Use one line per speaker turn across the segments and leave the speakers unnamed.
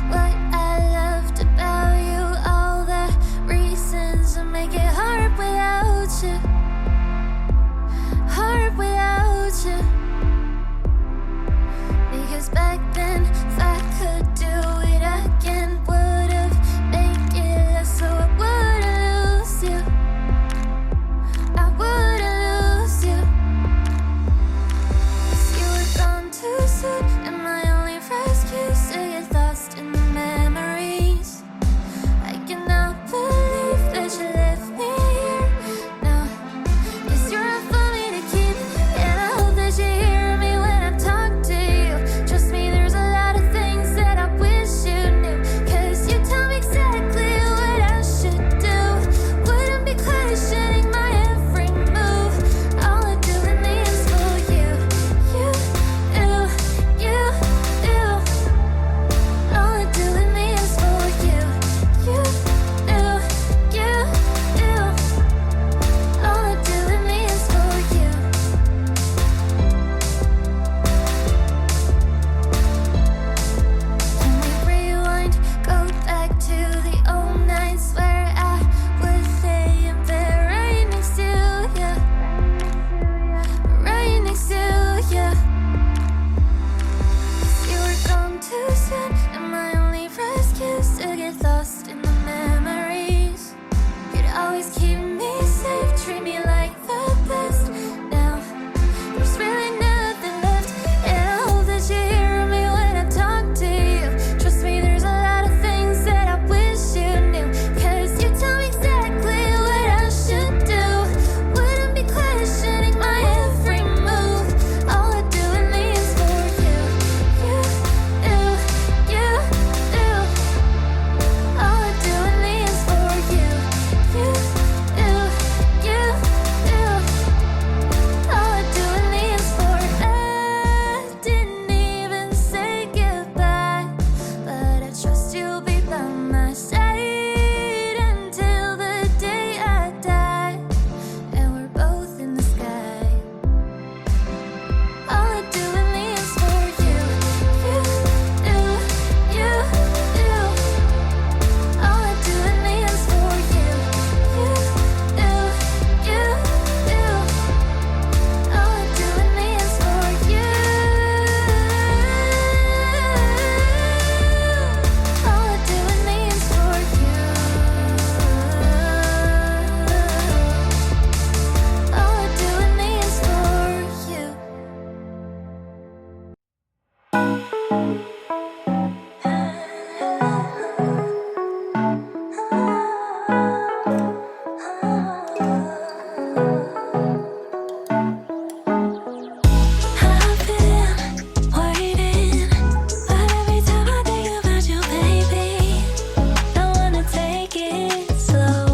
what I loved about you, all the reasons to make it hard without you. Hard without you. Because back then, if I could do it again, would've made it less so I wouldn't lose you. I wouldn't lose you. 'Cause you were gone too soon, and my only rescue is to get lost in the memories. I cannot believe that you left me here now. 'Cause you're not for me to keep, and I hope that you hear me when I talk to you. Trust me, there's a lot of things that I wish you knew. 'Cause you tell me exactly what I should do. Wouldn't be questioning my every move. All I do with me is for you. You, you, you, you. All I do with me is for you. You, you, you, you. All I do with me is for you. Can we rewind, go back to the old nights where I would lay in bed right next to you, right next to you. 'Cause you were gone too soon, and my only rescue is to get lost in the memories. You'd always keep me safe, treat me like the best. Now there's really nothing left, and I hope that you hear me when I talk to you. Trust me, there's a lot of things that I wish you knew. 'Cause you tell me exactly what I should do. Wouldn't be questioning my every move. All I do with me is for you. You, you, you, you. All I do with me is for you. You, you, you, you. All I do with me is for I didn't even say goodbye, but I trust you'll be by my side until the day I die, and we're both in the sky. All I do with me is for you. You, you, you, you. All I do with me is for you. You, you, you, you. All I do with me is for you. All I do with me is for you. All I do with me is for you. I've been waiting, but every time I think about you, baby, don't wanna take it slow.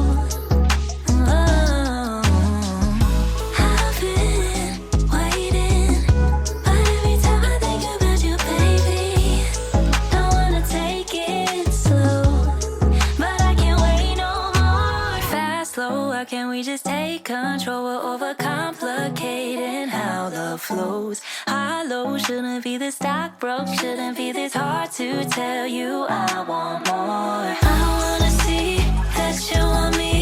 Oh, I've been waiting, but every time I think about you, baby, don't wanna take it slow. But I can't wait no more. Fast, slow, why can't we just take control? We're overcomplicating how love flows. High, low, shouldn't be this stock broke. Shouldn't be this hard to tell you I want more. I wanna see that you want me